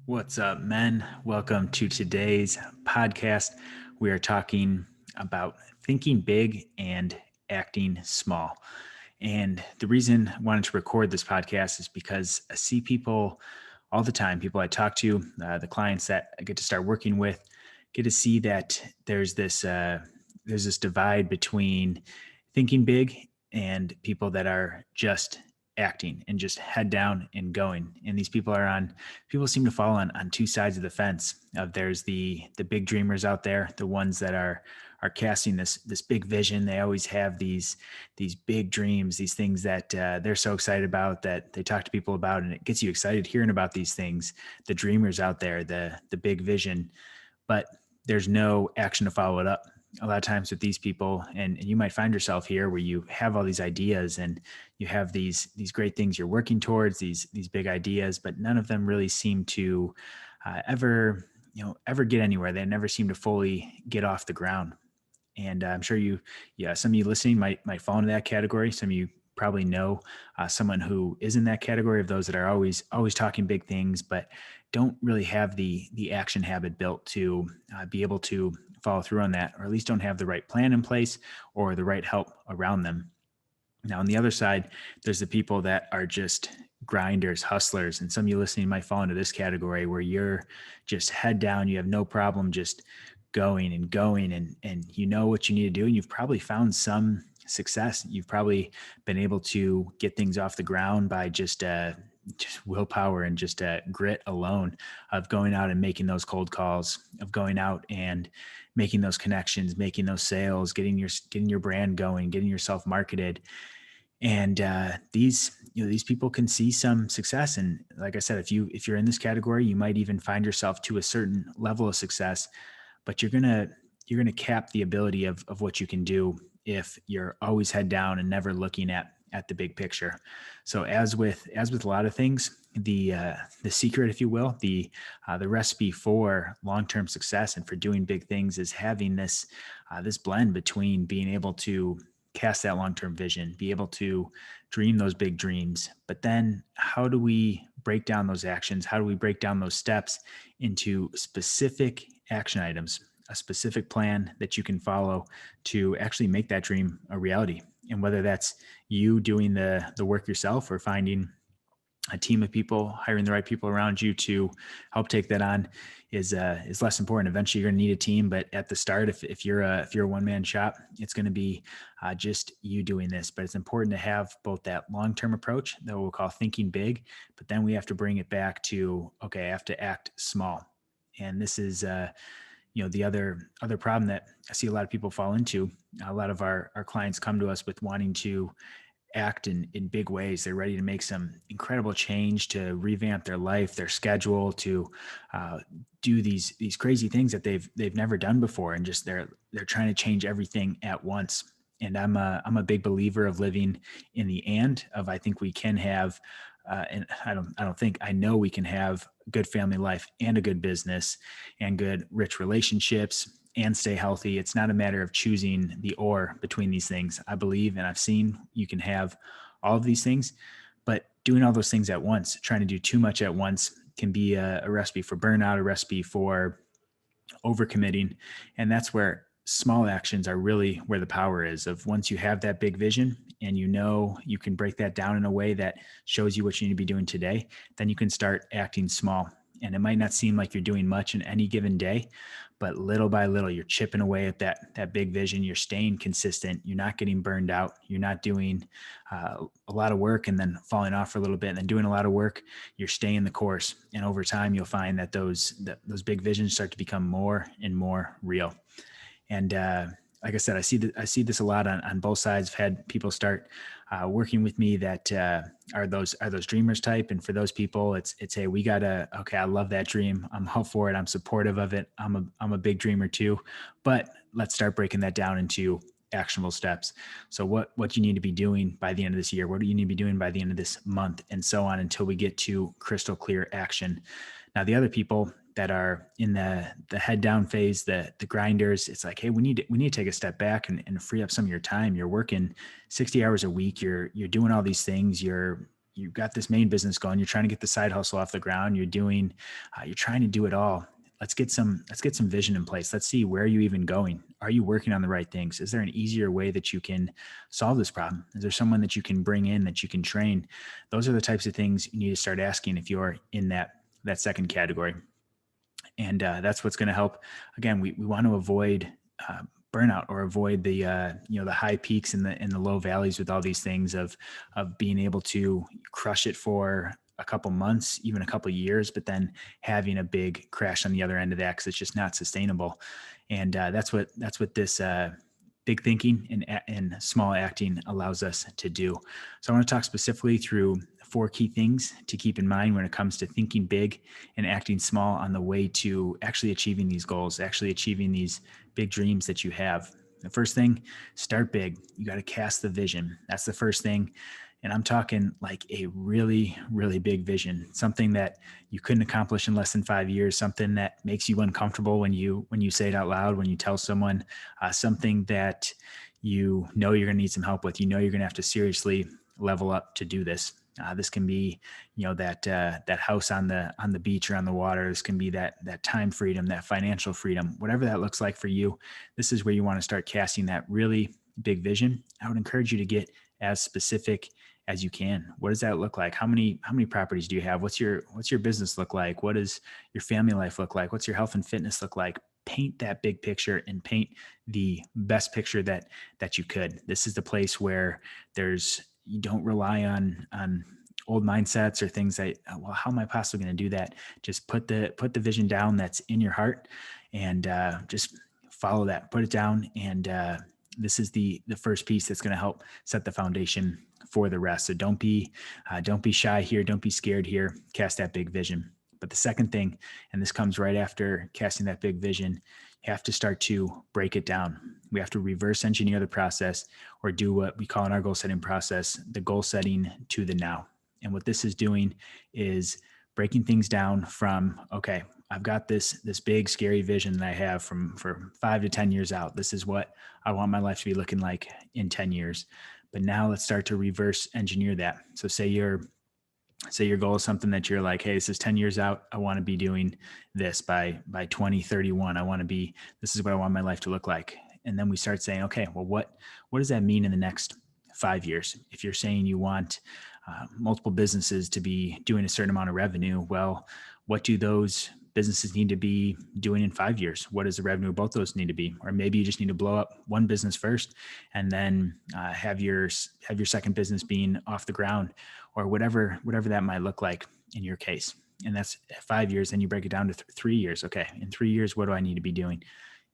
What's up, men? Welcome to today's podcast. We are talking about thinking big and acting small. And the reason I wanted to record this podcast is because I see people all the time, people I talk to, the clients that I get to start working with, get to see that there's this divide between thinking big and people that are just acting and just head down and going. And these people seem to fall on two sides of the fence. There's the big dreamers out there, the ones that are casting this big vision. They always have these big dreams, these things that they're so excited about that they talk to people about, and it gets you excited hearing about these things. The dreamers out there, the big vision, but there's no action to follow it up. A lot of times with these people, and you might find yourself here where you have all these ideas and you have these great things you're working towards, these big ideas, but none of them really seem to ever get anywhere. They never seem to fully get off the ground. And I'm sure some of you listening might fall into that category. Some of you probably know someone who is in that category of those that are always talking big things, but don't really have the action habit built to be able to follow through on that, or at least don't have the right plan in place or the right help around them. Now, on the other side, there's the people that are just grinders, hustlers. And some of you listening might fall into this category where you're just head down. You have no problem just going and going and you know what you need to do. And you've probably found some success. You've probably been able to get things off the ground by just willpower and just grit alone of going out and making those cold calls, of going out and making those connections, making those sales, getting your brand going, getting yourself marketed. And these people can see some success. And like I said, if you're in this category, you might even find yourself to a certain level of success, but you're gonna cap the ability of what you can do if you're always head down and never looking at the big picture. So as with a lot of things, the secret, if you will, the recipe for long-term success and for doing big things is having this blend between being able to cast that long-term vision, be able to dream those big dreams, but then how do we break down those actions? How do we break down those steps into specific action items, a specific plan that you can follow to actually make that dream a reality? And whether that's you doing the work yourself or finding a team of people, hiring the right people around you to help take that on is less important. Eventually, you're going to need a team, but at the start, if you're a one man shop, it's going to be just you doing this. But it's important to have both that long term approach that we'll call thinking big, but then we have to bring it back to okay, I have to act small, and this is the other problem that I see a lot of people fall into. A lot of our clients come to us with wanting to act in big ways. They're ready to make some incredible change, to revamp their life, their schedule, to do these crazy things that they've never done before, and just they're trying to change everything at once. And I'm a big believer of living in the and of I think we can have, and I know we can have a good family life and a good business and good rich relationships and stay healthy. It's not a matter of choosing the or between these things. I believe and I've seen you can have all of these things, but doing all those things at once, trying to do too much at once can be a recipe for burnout, a recipe for overcommitting. And that's where small actions are really where the power is. Of once you have that big vision and you know you can break that down in a way that shows you what you need to be doing today, then you can start acting small. And it might not seem like you're doing much in any given day, but little by little, you're chipping away at that big vision. You're staying consistent. You're not getting burned out. You're not doing a lot of work and then falling off for a little bit and then doing a lot of work. You're staying the course. And over time, you'll find that those big visions start to become more and more real. And like I said, I see this a lot on both sides. I've had people start working with me that are those dreamers type, and for those people, it's hey, I love that dream. I'm all for it. I'm supportive of it. I'm a big dreamer too, but let's start breaking that down into actionable steps. So what you need to be doing by the end of this year, what do you need to be doing by the end of this month, and so on until we get to crystal clear action. Now, the other people that are in the head down phase, the grinders, it's like, hey, we need to take a step back and free up some of your time. You're working 60 hours a week. You're doing all these things. You're you've got this main business going. You're trying to get the side hustle off the ground. You're trying to do it all. Let's get some vision in place. Let's see, where are you even going? Are you working on the right things? Is there an easier way that you can solve this problem? Is there someone that you can bring in, that you can train? Those are the types of things you need to start asking if you're in that second category. And that's what's going to help. Again, we want to avoid burnout, or avoid the high peaks and the low valleys with all these things of being able to crush it for a couple months, even a couple years, but then having a big crash on the other end of that, because it's just not sustainable. And that's what this big thinking and small acting allows us to do. So I want to talk specifically through 4 key things to keep in mind when it comes to thinking big and acting small on the way to actually achieving these goals, actually achieving these big dreams that you have. The first thing, start big. You got to cast the vision. That's the first thing. And I'm talking like a really, really big vision, something that you couldn't accomplish in less than 5 years, something that makes you uncomfortable when you say it out loud, when you tell someone, something that you're going to need some help with. You're going to have to seriously level up to do this. This can be, that house on the beach or on the water. This can be that time freedom, that financial freedom, whatever that looks like for you. This is where you want to start casting that really big vision. I would encourage you to get as specific as you can. What does that look like? How many properties do you have? What's your business look like? What does your family life look like? What's your health and fitness look like? Paint that big picture and paint the best picture that you could. This is the place where you don't rely on old mindsets or things that, well, how am I possibly going to do that? Just put the vision down that's in your heart, and just follow that, put it down. And this is the first piece that's going to help set the foundation for the rest. So don't be shy here. Don't be scared here. Cast that big vision. But the second thing, and this comes right after casting that big vision, you have to start to break it down. We have to reverse engineer the process, or do what we call in our goal setting process, the goal setting to the now. And what this is doing is breaking things down from, okay, I've got this big scary vision that I have for 5 to 10 years out. This is what I want my life to be looking like in 10 years. But now let's start to reverse engineer that. So say your goal is something that you're like, hey, this is 10 years out. I want to be doing this by 2031. This is what I want my life to look like. And then we start saying, okay, well, what does that mean in the next 5 years? If you're saying you want multiple businesses to be doing a certain amount of revenue, well, what do those businesses need to be doing in 5 years? What does the revenue of both those need to be? Or maybe you just need to blow up one business first, and then have your second business being off the ground, or whatever that might look like in your case. And that's 5 years. Then you break it down to 3 years. Okay, in 3 years, what do I need to be doing?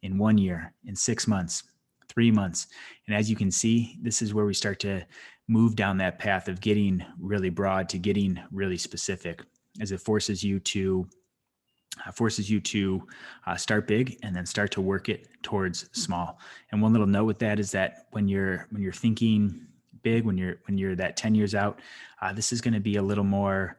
In 1 year, in 6 months, 3 months. And as you can see, this is where we start to move down that path of getting really broad to getting really specific, as it forces you to start big and then start to work it towards small. And one little note with that is that when you're thinking big, when you're that 10 years out, this is going to be a little more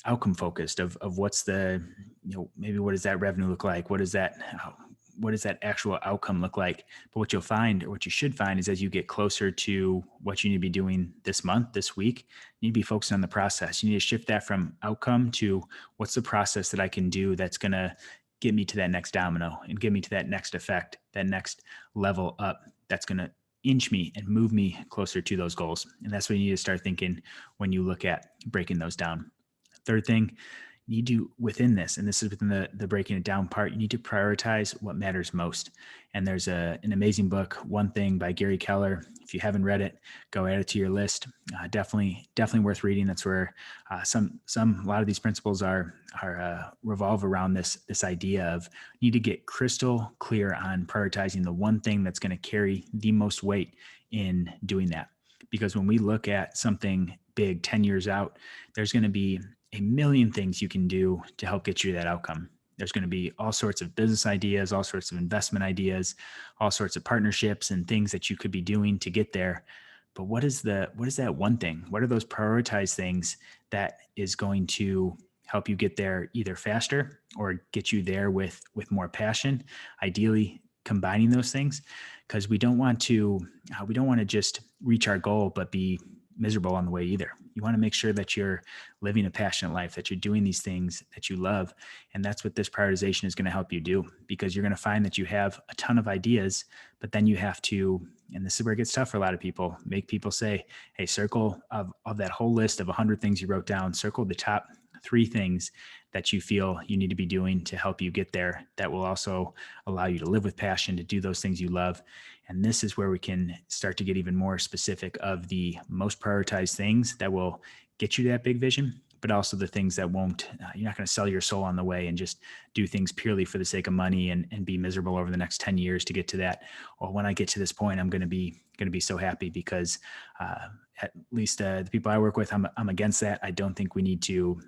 outcome focused of what's maybe what does that revenue look like? What does that actual outcome look like? But what you'll find, or what you should find, is as you get closer to what you need to be doing this month, this week, you need to be focusing on the process. You need to shift that from outcome to what's the process that I can do that's going to get me to that next domino and get me to that next effect, that next level up, that's going to inch me and move me closer to those goals. And that's what you need to start thinking when you look at breaking those down. Third thing, you need to, within this, and this is within the breaking it down part, you need to prioritize what matters most. And there's an amazing book, One Thing by Gary Keller. If you haven't read it, go add it to your list. Definitely worth reading. That's where a lot of these principles are revolve around this idea of you need to get crystal clear on prioritizing the one thing that's going to carry the most weight in doing that. Because when we look at something big 10 years out, there's going to be a million things you can do to help get you that outcome. There's going to be all sorts of business ideas, all sorts of investment ideas, all sorts of partnerships and things that you could be doing to get there. But what is that one thing? What are those prioritized things that is going to help you get there either faster or get you there with more passion? Ideally, combining those things, because we don't want to just reach our goal, but be miserable on the way either. You want to make sure that you're living a passionate life, that you're doing these things that you love. And that's what this prioritization is going to help you do, because you're going to find that you have a ton of ideas, but then you have to, and this is where it gets tough for a lot of people, make people say, hey, circle of that whole list of 100 things you wrote down, circle the top 3 things that you feel you need to be doing to help you get there. That will also allow you to live with passion, to do those things you love. And this is where we can start to get even more specific of the most prioritized things that will get you to that big vision, but also the things that won't. You're not going to sell your soul on the way and just do things purely for the sake of money and be miserable over the next 10 years to get to that. Or when I get to this point, I'm going to be so happy, because at least the people I work with, I'm against that. I don't think we need to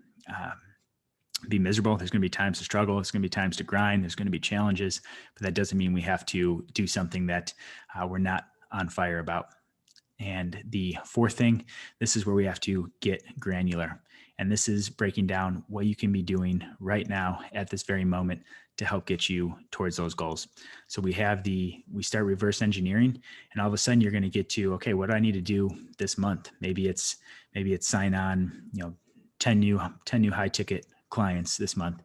be miserable. There's going to be times to struggle. There's going to be times to grind. There's going to be challenges, but that doesn't mean we have to do something that we're not on fire about. And the 4th thing, this is where we have to get granular. And this is breaking down what you can be doing right now at this very moment to help get you towards those goals. So we start reverse engineering, and all of a sudden you're going to get to, okay, what do I need to do this month? Maybe it's sign on, 10 new high ticket clients this month.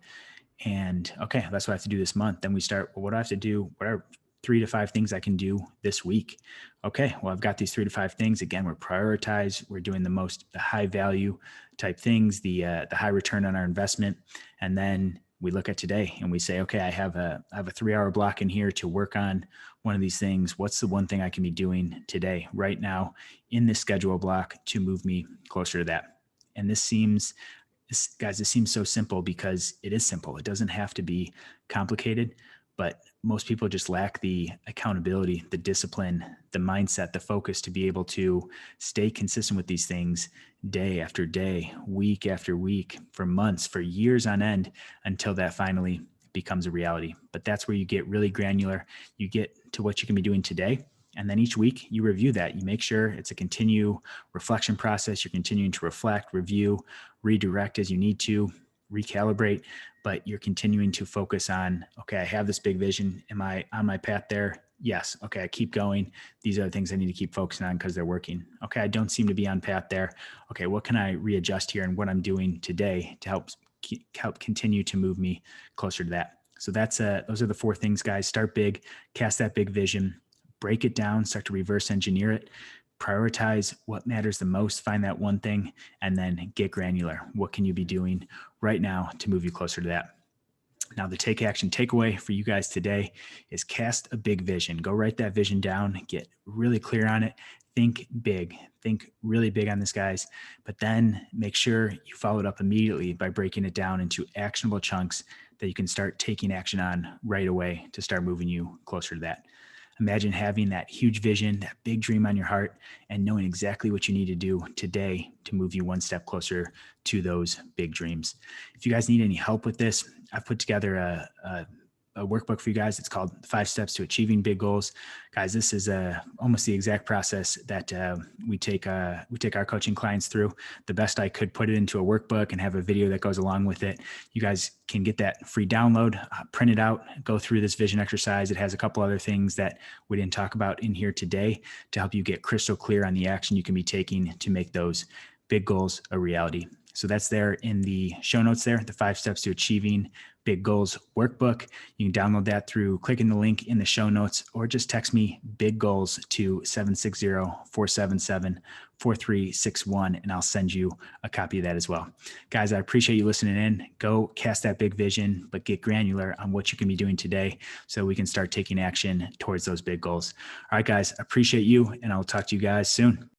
And okay, that's what I have to do this month. Then we start, well, what do I have to do? What are 3 to 5 things I can do this week? Okay, well, I've got these 3 to 5 things. Again, we're prioritized. We're doing the high value type things, the high return on our investment. And then we look at today and we say, okay, I have a 3-hour block in here to work on one of these things. What's the one thing I can be doing today, right now, in this schedule block to move me closer to that? And this seems so simple, because it is simple. It doesn't have to be complicated, but most people just lack the accountability, the discipline, the mindset, the focus to be able to stay consistent with these things day after day, week after week, for months, for years on end, until that finally becomes a reality. But that's where you get really granular. You get to what you can be doing today. And then each week you review that. You make sure it's a continue reflection process. You're continuing to reflect, review, redirect as you need to, recalibrate, but you're continuing to focus on, okay, I have this big vision. Am I on my path there? Yes. Okay, I keep going. These are the things I need to keep focusing on because they're working. Okay, I don't seem to be on path there. Okay, what can I readjust here and what I'm doing today to help continue to move me closer to that? So those are the 4 things, guys. Start big, cast that big vision, break it down, start to reverse engineer it, prioritize what matters the most, find that one thing, and then get granular. What can you be doing right now to move you closer to that? Now, the take action takeaway for you guys today is cast a big vision. Go write that vision down, get really clear on it. Think big, think really big on this, guys, but then make sure you follow it up immediately by breaking it down into actionable chunks that you can start taking action on right away to start moving you closer to that. Imagine having that huge vision, that big dream on your heart, and knowing exactly what you need to do today to move you one step closer to those big dreams. If you guys need any help with this, I've put together a workbook for you guys. It's called 5 Steps to Achieving Big Goals. Guys, this is almost the exact process that we take our coaching clients through. The best I could put it into a workbook and have a video that goes along with it. You guys can get that free download, print it out, go through this vision exercise. It has a couple other things that we didn't talk about in here today to help you get crystal clear on the action you can be taking to make those big goals a reality. So that's there in the show notes there, the 5 Steps to Achieving Big Goals workbook. You can download that through clicking the link in the show notes, or just text me big goals to 760-477-4361, and I'll send you a copy of that as well. Guys, I appreciate you listening in. Go cast that big vision, but get granular on what you can be doing today so we can start taking action towards those big goals. All right, guys, I appreciate you, and I'll talk to you guys soon.